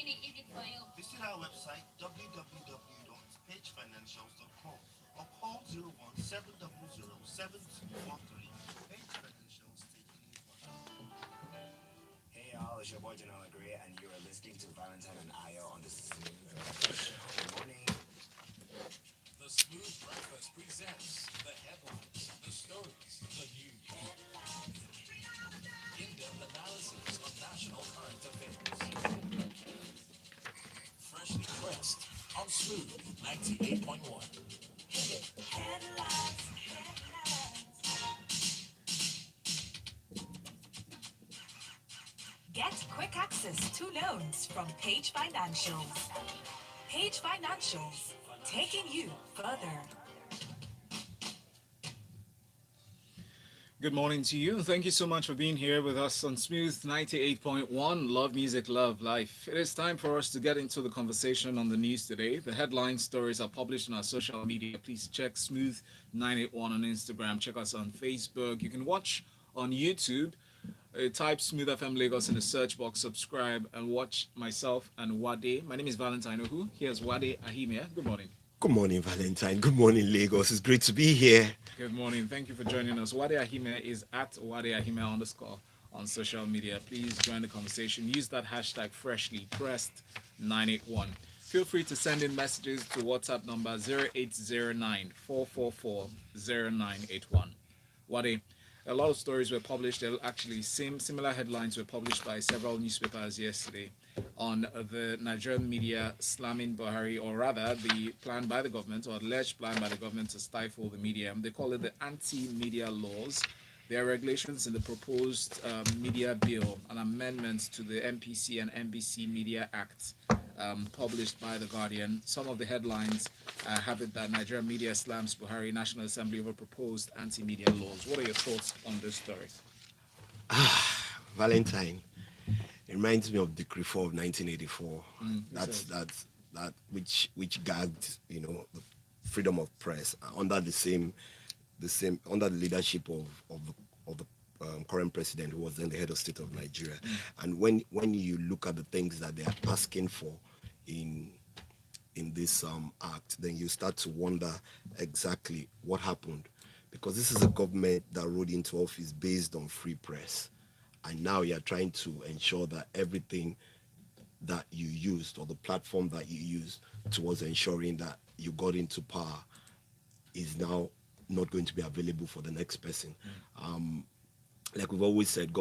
Visit our website www.pagefinancials.com or call 017007243. Page Financials, taking you further. Hey y'all, it's your boy Janelle Agria, and you are listening to Valentine and Ayo on the Smooth Breakfast Show. Good morning. The Smooth Breakfast presents the headlines, the stories, the news, in-depth analysis of national current affairs. Freshly pressed on Smooth 98.1. Get quick access to loans from Page Financials. Page Financials, taking you further. Good morning to you. Thank you so much for being here with us on Smooth 98.1. Love music, love life. It is time for us to get into the conversation on the news today. The headline stories are published on our social media. Please check Smooth 981 on Instagram. Check us on Facebook. You can watch on YouTube. Type Smooth FM Lagos in the search box, subscribe, and watch myself and Wade. My name is Valentine Ohu. Here's Wade Ahimia. Good morning. Good morning, Valentine. Good morning, Lagos. It's great to be here. Good morning. Thank you for joining us. Wade Ahime is at Wade Ahime underscore on social media. Please join the conversation. Use that hashtag freshly pressed 981. Feel free to send in messages to WhatsApp number 0809 444 0981. Wade, a lot of stories were published. Actually, similar headlines were published by several newspapers yesterday on the Nigerian media slamming Buhari, or rather, the plan by the government, or alleged plan by the government to stifle the media. They call it the anti-media laws. There are regulations in the proposed media bill, an amendment to the MPC and NBC Media Act, published by The Guardian. Some of the headlines have it that Nigerian media slams Buhari National Assembly over proposed anti-media laws. What are your thoughts on this story? Valentine. It reminds me of Decree 4 of 1984. That's That which gagged, the freedom of press under the under the leadership of the current president, who was then the head of state of Nigeria. And when you look at the things that they are asking for in this act, then you start to wonder exactly what happened, because this is a government that rode into office based on free press, and now you're trying to ensure that everything that you used, or the platform that you used towards ensuring that you got into power, is now not going to be available for the next person. Like we've always said,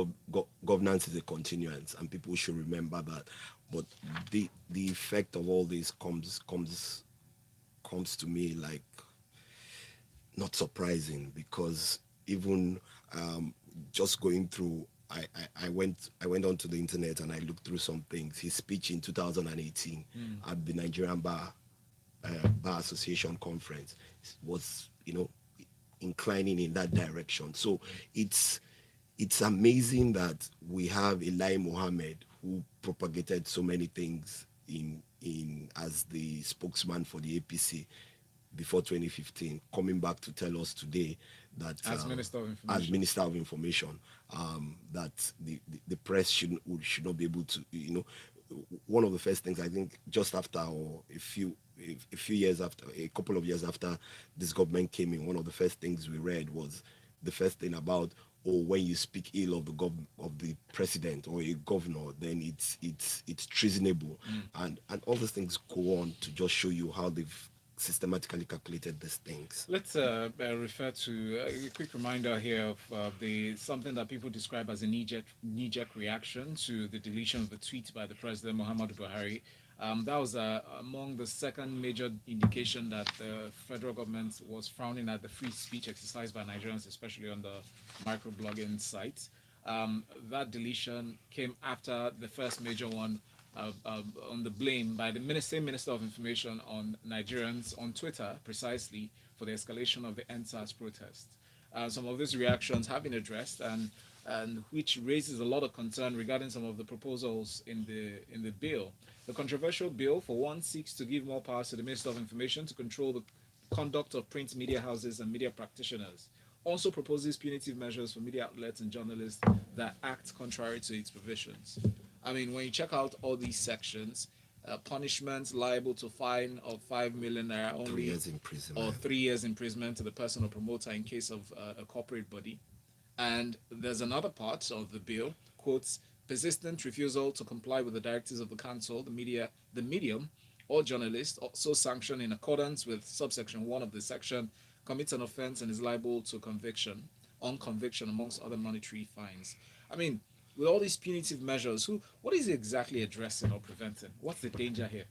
governance is a continuance, and people should remember that. But the effect of all this comes to me like not surprising, because even just going through, I went onto the internet and I looked through some things. His speech in 2018 at the Nigerian Bar Association conference was, inclining in that direction. So it's amazing that we have Eli Mohammed, who propagated so many things in as the spokesman for the APC before 2015, coming back to tell us today that as Minister of Information, that the press should not be able to, one of the first things, I think, just after, or a few years after, a couple of years after this government came in, one of the first things we read was the first thing about, when you speak ill of the president or a governor, then it's treasonable, and all these things go on to just show you how they've systematically calculated these things. let's refer to a quick reminder here of the something that people describe as a knee-jerk reaction to the deletion of the tweet by the president Muhammadu Buhari. That was among the second major indication that the federal government was frowning at the free speech exercised by Nigerians, especially on the microblogging sites. That deletion came after the first major one, on the blame by the same Minister of Information on Nigerians on Twitter, precisely for the escalation of the NSAS protest. Some of these reactions have been addressed, and which raises a lot of concern regarding some of the proposals in the bill. The controversial bill, for one, seeks to give more powers to the Minister of Information to control the conduct of print media houses and media practitioners. Also proposes punitive measures for media outlets and journalists that act contrary to its provisions. I mean, when you check out all these sections, punishments liable to fine of 5 million naira 3 only, years or imprisonment. 3 years imprisonment to the person or promoter in case of a corporate body. And there's another part of the bill, quotes, persistent refusal to comply with the directives of the council, the medium, or journalist, also sanctioned in accordance with subsection 1 of the section, commits an offense and is liable to conviction, on conviction, amongst other monetary fines. I mean, with all these punitive measures, what is it exactly addressing or preventing? What's the danger here?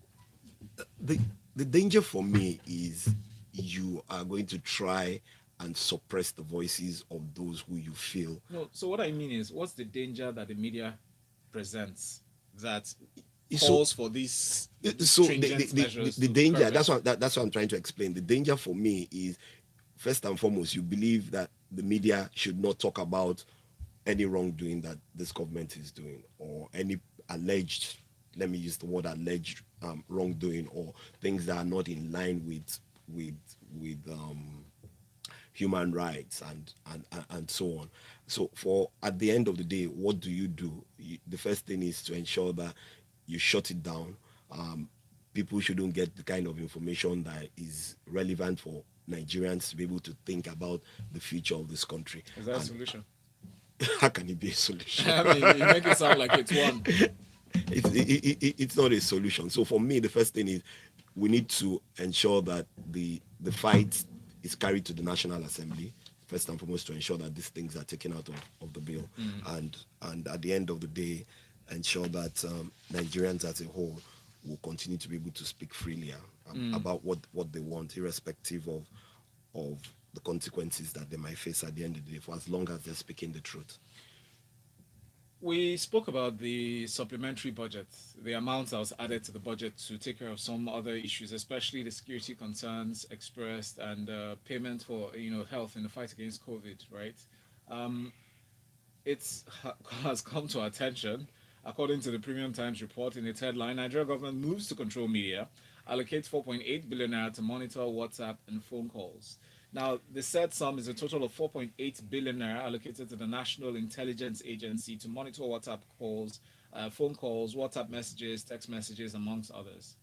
the the danger for me is you are going to try and suppress the voices of those who you feel. No, so what I mean is, what's the danger that the media presents that So calls for these so stringent measures the to danger, prevent? that's what I'm trying to explain. The danger for me is, first and foremost, you believe that the media should not talk about any wrongdoing that this government is doing, or any alleged, let me use the word alleged, wrongdoing, or things that are not in line with human rights and so on. So for at the end of the day, what do? The first thing is to ensure that you shut it down. People shouldn't get the kind of information that is relevant for Nigerians to be able to think about the future of this country. Is that a And solution? how can it be a solution? I mean, you make it sound like it's one. It's not a solution. So for me, the first thing is we need to ensure that the fight is carried to the National Assembly, first and foremost, to ensure that these things are taken out of the bill, and at the end of the day, ensure that Nigerians as a whole will continue to be able to speak freely about what they want, irrespective of the consequences that they might face at the end of the day, for as long as they're speaking the truth. We spoke about the supplementary budget, the amount that was added to the budget to take care of some other issues, especially the security concerns expressed and payment for health in the fight against COVID. Right? It has come to our attention, according to the Premium Times report in its headline, Nigeria government moves to control media, allocates 4.8 billion naira to monitor WhatsApp and phone calls. Now, the said sum is a total of 4.8 billion naira allocated to the National Intelligence Agency to monitor WhatsApp calls, phone calls, WhatsApp messages, text messages, amongst others.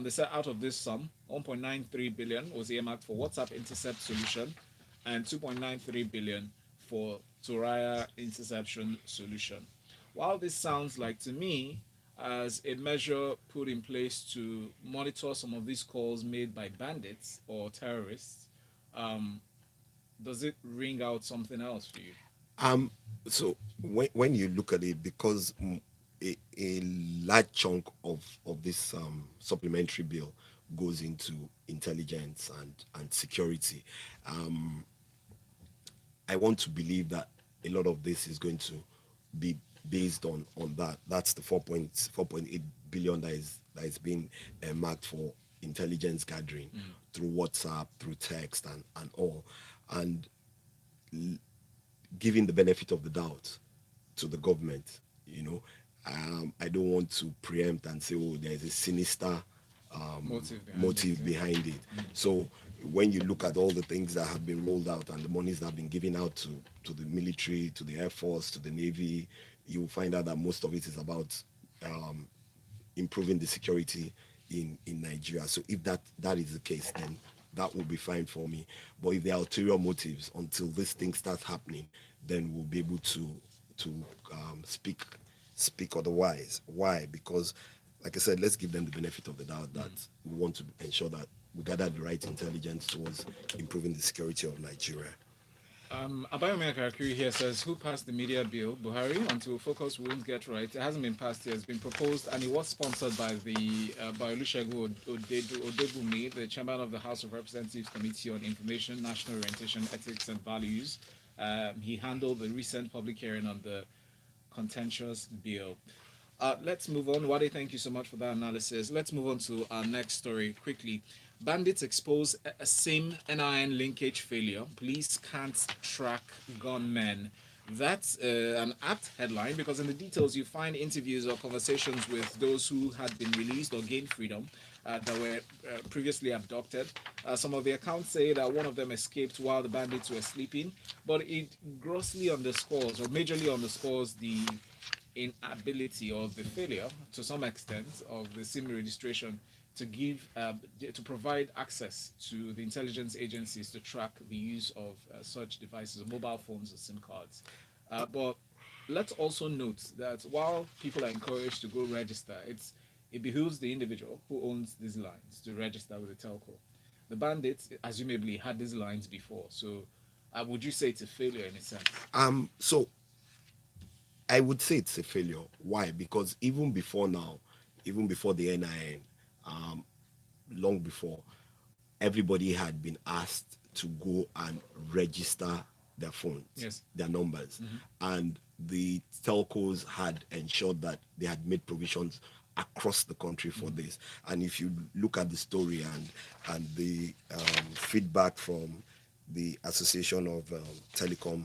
They said out of this sum, 1.93 billion was earmarked for WhatsApp intercept solution and 2.93 billion for Turaya interception solution. While this sounds like to me as a measure put in place to monitor some of these calls made by bandits or terrorists, does it ring out something else for you? So when you look at it, because a large chunk of this supplementary bill goes into intelligence and security, I want to believe that a lot of this is going to be based on that. That's the 4.8 billion that is being marked for intelligence gathering through WhatsApp, through text, and all, and giving the benefit of the doubt to the government. I don't want to preempt and say, oh, there's a sinister motive behind it. So when you look at all the things that have been rolled out and the monies that have been given out to the military, to the Air Force, to the Navy, you will find out that most of it is about improving the security in Nigeria. So if that is the case, then that will be fine for me. But if there are ulterior motives until this thing starts happening, then we'll be able to speak otherwise. Why? Because, like I said, let's give them the benefit of the doubt that we want to ensure that we gather the right intelligence towards improving the security of Nigeria. Abayomi Akarakiri here says, who passed the media bill? Buhari, until focus won't get right. It hasn't been passed yet. It's been proposed, and it was sponsored by by Olusegun Odebumi, the chairman of the House of Representatives Committee on Information, National Orientation, Ethics and Values. He handled the recent public hearing on the contentious bill. Let's move on. Wade, thank you so much for that analysis. Let's move on to our next story quickly. Bandits expose a SIM NIN linkage failure. Police can't track gunmen. That's an apt headline because in the details you find interviews or conversations with those who had been released or gained freedom that were previously abducted. Some of the accounts say that one of them escaped while the bandits were sleeping, but it grossly underscores or majorly underscores the inability or the failure to some extent of the SIM registration to give to provide access to the intelligence agencies to track the use of such devices, mobile phones or SIM cards. But let's also note that while people are encouraged to go register, it behooves the individual who owns these lines to register with the telco. The bandits, assumably, had these lines before, so would you say it's a failure in a sense? So I would say it's a failure. Why? Because even before now, even before the NIN, long before, everybody had been asked to go and register their phones, Yes. their numbers, and the telcos had ensured that they had made provisions across the country for this. And if you look at the story and the feedback from the Association of Telecom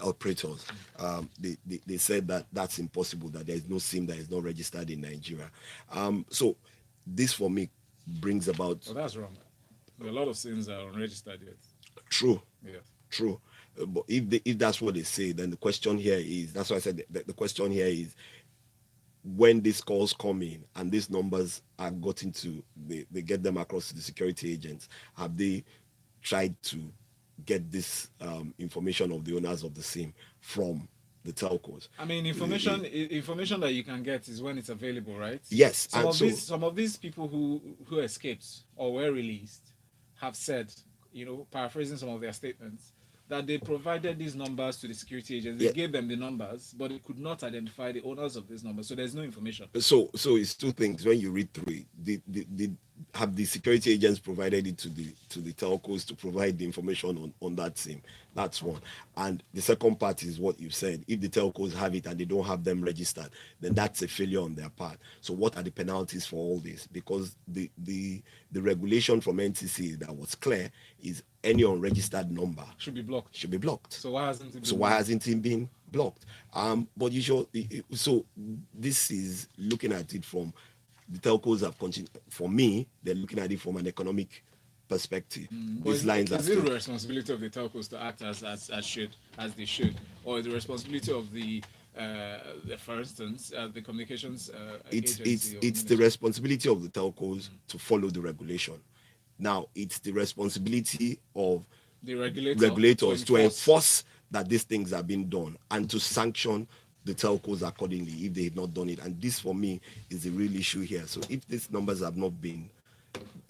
operators, they said that that's impossible, that there is no SIM that is not registered in Nigeria. So this for me brings about Well, that's wrong. There are a lot of SIMs that are unregistered yet. true. Yes. True. But if that's what they say, then the question here is, that's why I said the question here is, when these calls come in and these numbers are gotten to, they get them across to the security agents, have they tried to get this information of the owners of the SIM from the telcos? I mean, information that you can get is when it's available, right? Yes. Some of these people who escaped or were released have said, paraphrasing some of their statements, that they provided these numbers to the security agents. They gave them the numbers, but they could not identify the owners of these numbers. So there's no information. So it's two things. When you read through it, have the security agents provided it to the telcos to provide the information on that SIM? That's one. And the second part is what you said. If the telcos have it and they don't have them registered, then that's a failure on their part. So what are the penalties for all this? Because the regulation from NCC that was clear is any unregistered number should be blocked. So why hasn't it been why hasn't it been blocked? But you should. So this is looking at it from the telcos have continued. For me, they're looking at it from an economic perspective. These lines are is it the responsibility of the telcos to act as they should, or the responsibility of for instance, the communications agency? It's the responsibility of the telcos to follow the regulation. Now, it's the responsibility of the regulators to enforce that these things are being done and to sanction the telcos accordingly if they have not done it. And this, for me, is the real issue here. So if these numbers have not been,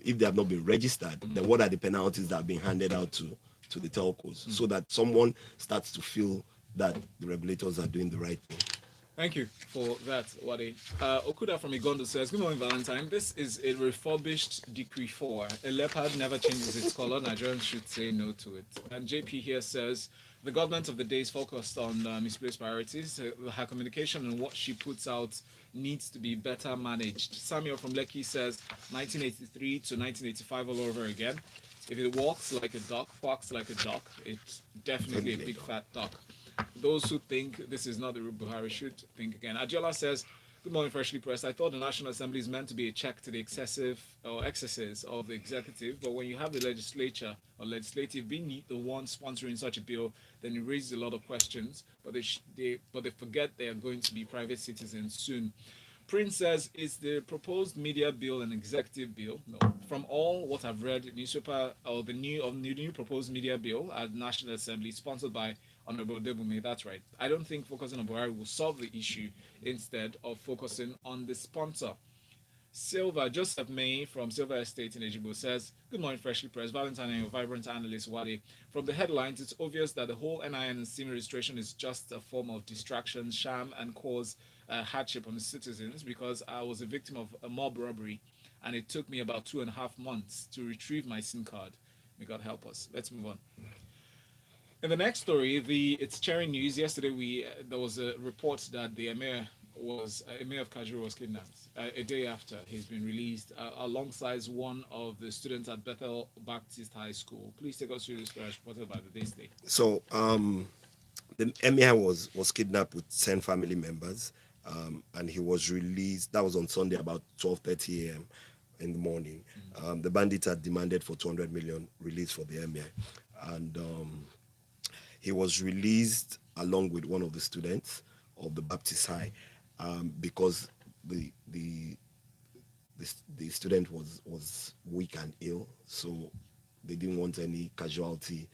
if they have not been registered, then what are the penalties that are being handed out to the telcos so that someone starts to feel that the regulators are doing the right thing? Thank you for that, Wade. Okuda from Igondo says, good morning, Valentine. This is a refurbished Decree 4. A leopard never changes its color. Nigerians should say no to it. And JP here says, the government of the day is focused on misplaced priorities. Her communication and what she puts out needs to be better managed. Samuel from Lekki says, 1983 to 1985 all over again. If it walks like a duck, quacks like a duck, it's definitely a big fat duck. Those who think this is not the route Buhari should think again. Adjola says, good morning, freshly pressed. I thought the National Assembly is meant to be a check to the excesses of the executive, but when you have the legislature or legislative being the one sponsoring such a bill, then it raises a lot of questions, but they forget they are going to be private citizens soon. Prince says, is the proposed media bill an executive bill? No. From all what I've read, newspaper or the new proposed media bill at National Assembly, sponsored by Honorable Debume, that's right. I don't think focusing on Buhari will solve the issue instead of focusing on the sponsor. Joseph May from Silver Estate in Ejibo says, good morning, freshly pressed. Valentine and your vibrant analyst, Wade. From the headlines, it's obvious that the whole NIN and SIM registration is just a form of distraction, sham, and cause hardship on the citizens, because I was a victim of a mob robbery and it took me about 2.5 months to retrieve my SIM card. May God help us. Let's move on. In the next story, it's sharing news. Yesterday, there was a report that the Emir of Kajuru was kidnapped a day after he's been released, alongside one of the students at Bethel Baptist High School. Please take us through this story reported by the Day State. So, the Emir was kidnapped with 10 family members, and he was released. That was on Sunday about 12:30 a.m. in the morning. The bandits had demanded for 200 million release for the Emir, and he was released along with one of the students of the Baptist High, because the the student was weak and ill, so they didn't want any casualty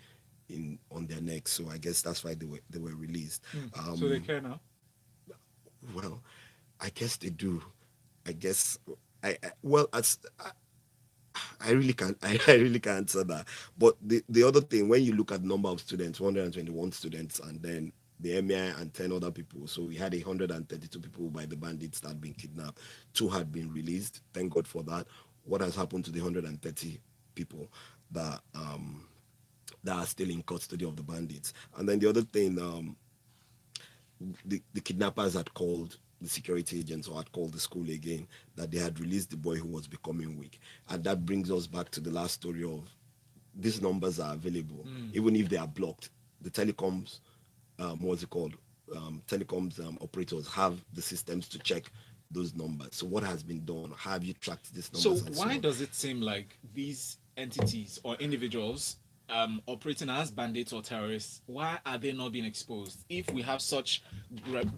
in on their neck. So I guess that's why they were released. So they care now. Well, I guess they do. I guess well, I really can't I really can't answer that. But the other thing, when you look at the number of students, 121 students, and then the emir and 10 other people, so we had 132 people by the bandits that had been kidnapped. Two had been released. Thank God for that. What has happened to the 130 people that that are still in custody of the bandits? And then the other thing, the kidnappers had called the security agents or had called the school again that they had released the boy who was becoming weak. And that brings us back to the last story of these numbers are available, even if they are blocked. The telecoms, what's it called? Telecoms operators have the systems to check those numbers. So what has been done? How have you tracked these So numbers? why does it seem like these entities or individuals operating as bandits or terrorists, why are they not being exposed? If we have such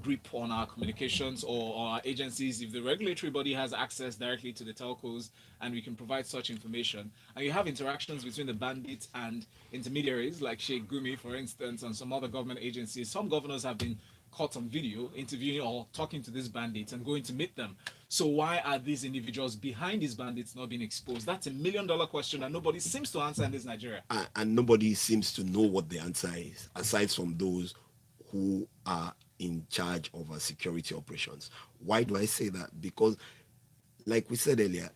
grip on our communications or our agencies, if the regulatory body has access directly to the telcos and we can provide such information, and you have interactions between the bandits and intermediaries like Sheikh Gumi, for instance, and some other government agencies, some governors have been caught on video interviewing or talking to these bandits and going to meet them. So why are these individuals behind these bandits not being exposed? That's $1 million question that nobody seems to answer in this Nigeria. And nobody seems to know what the answer is, aside from those who are in charge of our security operations. Why do I say that? Because, like we said earlier,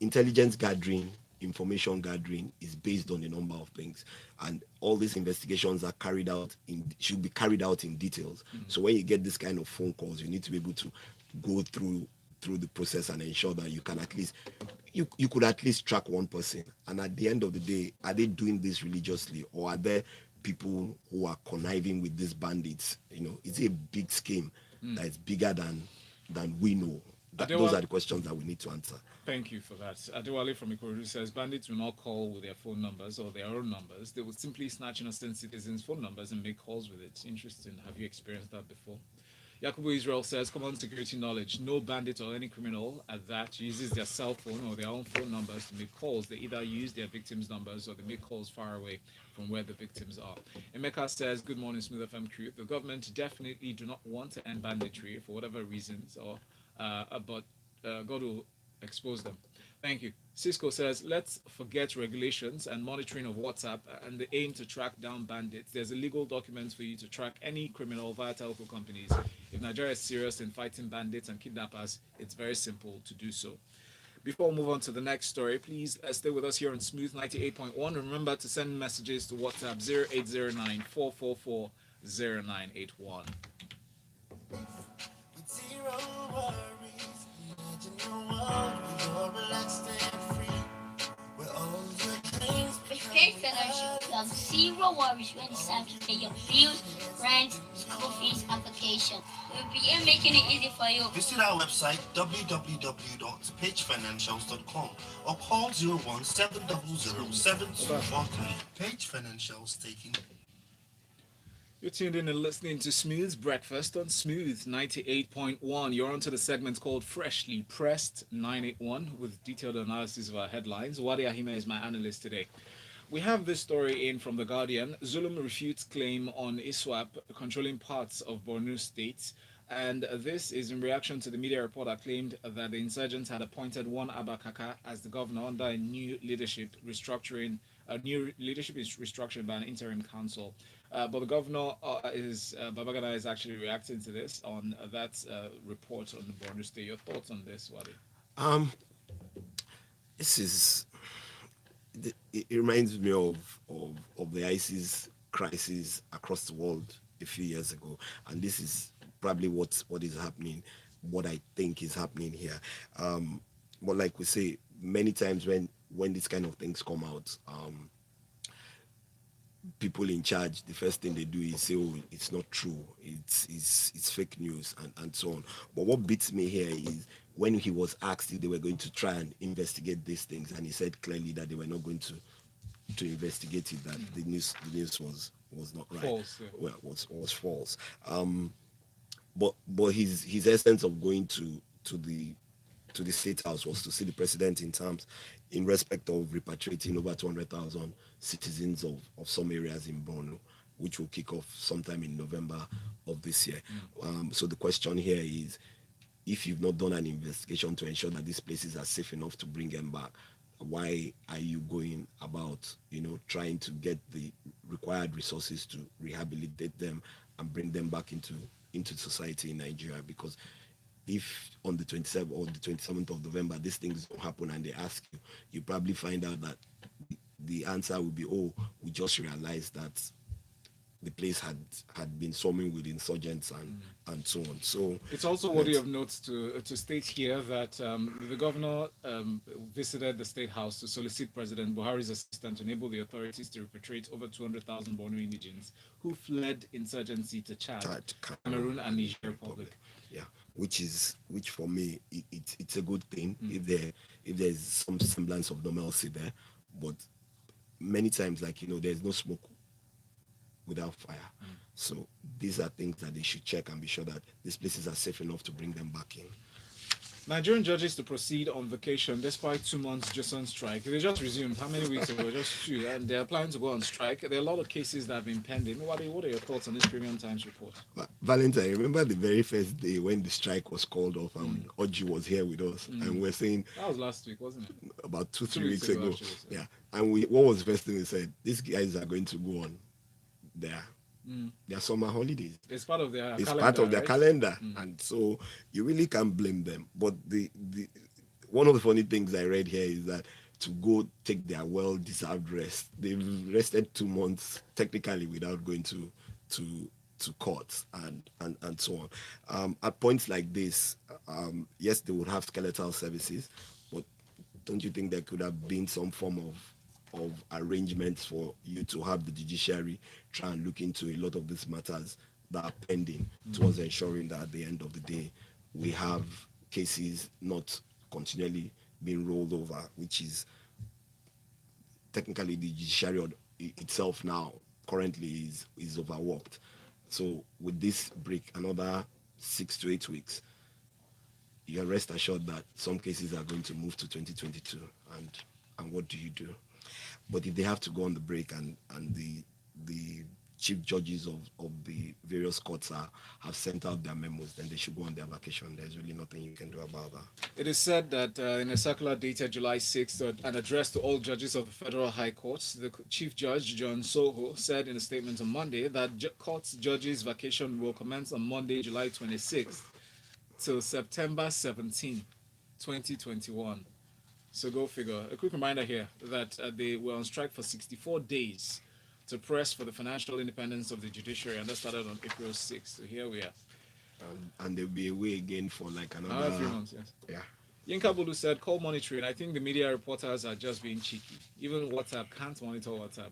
intelligence gathering, information gathering is based on a number of things, and all these investigations are carried out should be carried out in details. So when you get this kind of phone calls, you need to be able to go through the process and ensure that you can at least you could at least track one person. And at the end of the day, are they doing this religiously, or are there people who are conniving with these bandits? It's a big scheme that is bigger than we know. Those are the questions that we need to answer. Thank you for that. Adewale from Ikorodu says bandits will not call with their phone numbers or their own numbers. They will simply snatch innocent citizens' phone numbers and make calls with it. Interesting. Have you experienced that before? Yakubu Israel says common security knowledge. No bandit or any criminal at that uses their cell phone or their own phone numbers to make calls. They either use their victims' numbers or they make calls far away from where the victims are. Emeka says, good morning, Smooth FM crew. The government definitely do not want to end banditry for whatever reasons, but God will expose them. Thank you. Cisco says, let's forget regulations and monitoring of WhatsApp and the aim to track down bandits. There's a legal document for you to track any criminal via telco companies. If Nigeria is serious in fighting bandits and kidnappers, it's very simple to do so. Before we move on to the next story, please stay with us here on Smooth 98.1. Remember to send messages to WhatsApp 0809 444 0981. With Pay Fellowship, you have zero worries when it's time to pay your bills, rent, school fees, application. We'll be here making it easy for you. Visit our website www.pagefinancials.com or call 01 700 Page Financials taking. You're tuned in and listening to Smooth's Breakfast on Smooth 98.1. You're onto the segment called Freshly Pressed 981 with detailed analysis of our headlines. Wadi Ahime is my analyst today. We have this story in from The Guardian. Zulum refutes claim on ISWAP controlling parts of Borno State. And this is in reaction to the media report that claimed that the insurgents had appointed one Abakaka as the governor under a new leadership restructuring. A new leadership is restructured by an interim council. But the governor Babagana is actually reacting to this on that report on the Borno State. Your thoughts on this, Wadi? This is it reminds me of the ISIS crisis across the world a few years ago, and this is probably what is happening, what I think is happening here. But like we say, many times when these kind of things come out, people in charge, the first thing they do is say, oh, it's not true, it's fake news, and so on. But what beats me here is when he was asked if they were going to try and investigate these things, and he said clearly that they were not going to investigate it, that the news was not right. False, yeah. Well, was false. but his essence of going to the state house was to see the president in respect of repatriating over 200,000 citizens of some areas in Borno, which will kick off sometime in November of this year. So the question here is, if you've not done an investigation to ensure that these places are safe enough to bring them back, why are you going about, trying to get the required resources to rehabilitate them and bring them back into society in Nigeria? Because if on the 27th or the 27th of November these things don't happen and they ask you, you probably find out that the answer will be, oh, we just realized that the place had been swarming with insurgents and so on. So it's also worthy of note to state here that the governor visited the State House to solicit President Buhari's assistance to enable the authorities to repatriate over 200,000 Borno indigents who fled insurgency to Chad, Cameroon, and Niger Republic. Yeah, which for me it's a good thing if there's some semblance of normalcy there, but many times, there's no smoke without fire. So these are things that they should check and be sure that these places are safe enough to bring them back in. Nigerian judges to proceed on vacation despite 2 months just on strike. They just resumed. How many weeks ago? Just 2. And they're planning to go on strike. There are a lot of cases that have been pending. What are your thoughts on this Premium Times report? Valentine, remember the very first day when the strike was called off and Oji was here with us and we're saying... That was last week, wasn't it? About 3 weeks ago. Actually, so. Yeah. And what was the first thing we said? These guys are going to go on their summer holidays. It's part of their calendar. Part of their calendar. And so you really can't blame them. But the one of the funny things I read here is that to go take their well-deserved rest, they've rested 2 months technically without going to court and so on. At points like this, yes, they would have skeletal services, but don't you think there could have been some form of arrangements for you to have the judiciary try and look into a lot of these matters that are pending towards ensuring that at the end of the day we have cases not continually being rolled over, which is technically the judiciary itself now currently is overworked. So with this break, another 6 to 8 weeks, you can rest assured that some cases are going to move to 2022. And what do you do? But if they have to go on the break and the chief judges of the various courts have sent out their memos, then they should go on their vacation. There's really nothing you can do about that. It is said that in a circular dated July 6th, an address to all judges of the Federal High Courts, the Chief Judge, John Soho, said in a statement on Monday that courts judges' vacation will commence on Monday, July 26th till September 17, 2021. So go figure. A quick reminder here that they were on strike for 64 days to press for the financial independence of the judiciary, and that started on April 6th. So here we are. And they'll be away again for like another 3 months, yes. Yeah. Yinka Bulu said, call monitoring. I think the media reporters are just being cheeky. Even WhatsApp can't monitor WhatsApp.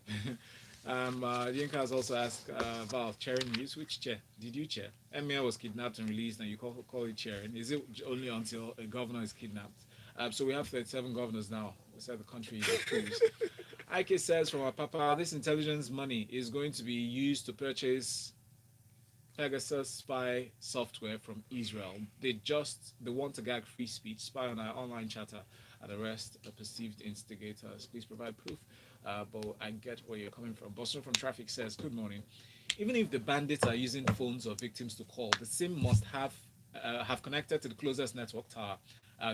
Yinka has also asked about chairing news. Which chair? Did you chair? Emir was kidnapped and released, and you call it chairing. Is it only until a governor is kidnapped? So we have 37 governors now. We said the country is cruise. Ike says from our papa, this intelligence money is going to be used to purchase Pegasus spy software from Israel. They want to gag free speech, spy on our online chatter, and arrest perceived instigators. Please provide proof. But I get where you're coming from. Boston from Traffic says, good morning. Even if the bandits are using phones of victims to call, the SIM must have connected to the closest network tower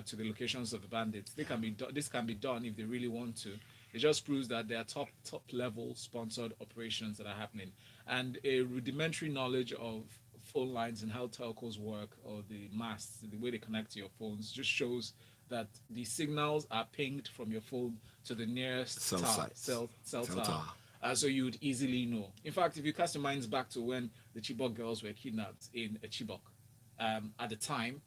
to the locations of the bandits. This can be done if they really want to. It just proves that there are top level sponsored operations that are happening, and a rudimentary knowledge of phone lines and how telcos work, or the masts, the way they connect to your phones, just shows that the signals are pinged from your phone to the nearest cell tower. So you would easily know. In fact, if you cast your minds back to when the Chibok girls were kidnapped in Chibok, at the time,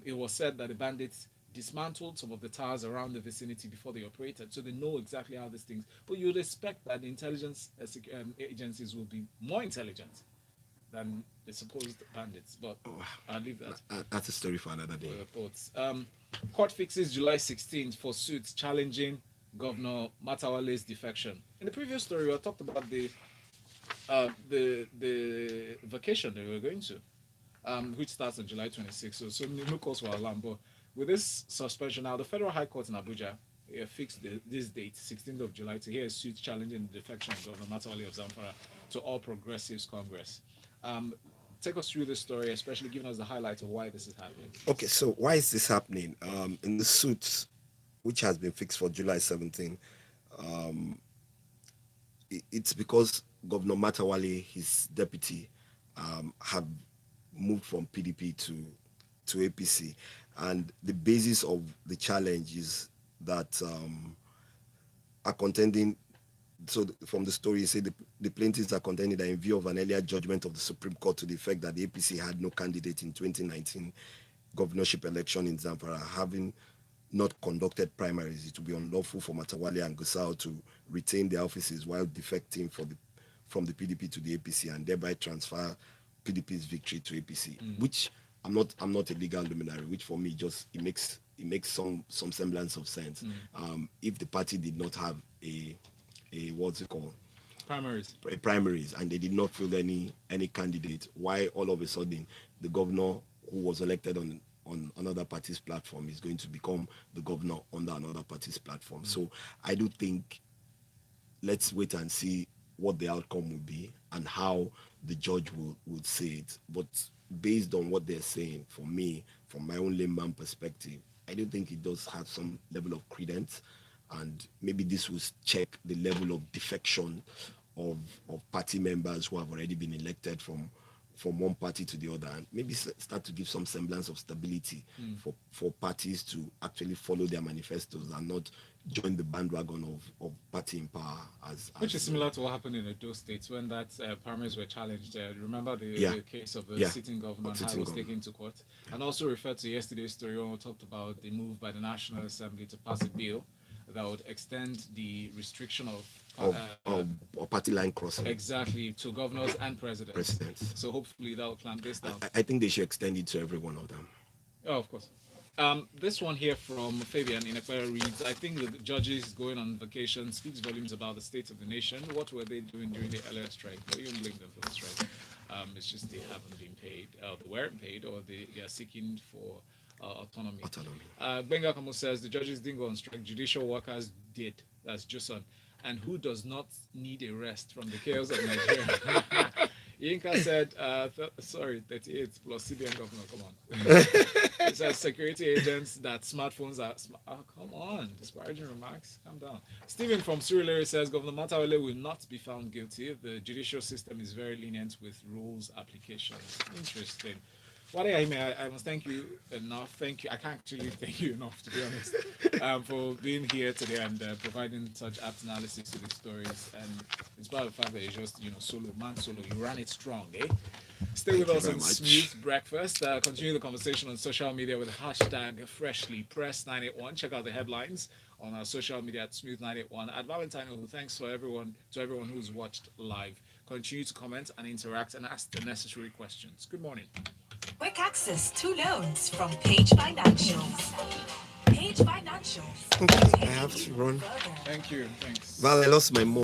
it was said that the bandits dismantled some of the towers around the vicinity before they operated, so they know exactly how these things. But you would expect that the intelligence agencies will be more intelligent than the supposed bandits. But I'll leave that. That's a story for another day. Reports. Court fixes July 16th for suits challenging Governor Matawale's defection. In the previous story, we talked about the vacation they were going to. which starts on July 26th. So no cause for alarm. But with this suspension now, the Federal High Court in Abuja fixed this date, 16th of July, to hear a suit challenging the defection of Governor Matawale of Zamfara to All Progressives Congress. Take us through this story, especially giving us the highlight of why this is happening. Okay, so why is this happening? In the suit, which has been fixed for July 17, it's because Governor Matawale, his deputy, have moved from PDP to APC, and the basis of the challenge is that are contending. So from the story, you say the plaintiffs are contending that in view of an earlier judgment of the Supreme Court to the effect that the APC had no candidate in 2019 governorship election in Zamfara, having not conducted primaries, it would be unlawful for Matawale and Gusau to retain their offices while defecting from the PDP to the APC and thereby transfer PDP's victory to APC, which I'm not a legal luminary, which for me just it makes some semblance of sense. If the party did not have a what's it called? Primaries, and they did not field any candidate, why all of a sudden the governor who was elected on another party's platform is going to become the governor under another party's platform? So I do think let's wait and see what the outcome will be and how the judge would say it. But based on what they're saying, for me, from my own layman perspective, I do think it does have some level of credence, and maybe this will check the level of defection of party members who have already been elected from one party to the other, and maybe start to give some semblance of stability for parties to actually follow their manifestos and not join the bandwagon of party in power. Which is similar to what happened in those states when that primaries were challenged. Remember the case of the sitting governor and how it was taken to court? And also referred to yesterday's story when we talked about the move by the National Assembly to pass a bill that would extend the restriction of party line crossing. Exactly, to governors and presidents. So hopefully that will clamp this down. I think they should extend it to every one of them. Oh, of course. This one here from Fabian in Equera reads, I think the judges going on vacation speaks volumes about the state of the nation. What were they doing during the LS strike? Well, you don't blame them for the strike. It's just they haven't been paid, they weren't paid, or they are seeking for autonomy. Benga Kamo says the judges didn't go on strike, judicial workers did. That's Joson. And who does not need a rest from the chaos of Nigeria? Yinka said, 38 plus CBN governor, come on. It says security agents that smartphones are, come on, disparaging remarks, calm down. Stephen from Surulere says, Governor Matawale will not be found guilty. The judicial system is very lenient with rules applications. Interesting. Wade Ahime, I must thank you enough. Thank you. I can't actually thank you enough, to be honest, for being here today and providing such apt analysis to these stories. And in spite of the fact that you're just, solo, you ran it strong, eh? Stay with us on Smooth Breakfast. Continue the conversation on social media with hashtag FreshlyPress981. Check out the headlines on our social media at Smooth981. At Valentino, who thanks to everyone who's watched live. Continue to comment and interact and ask the necessary questions. Good morning. Quick access to loans from Page Financials. Page Financials. Okay, I have to run. Thank you. Thanks. Val, I lost my mom.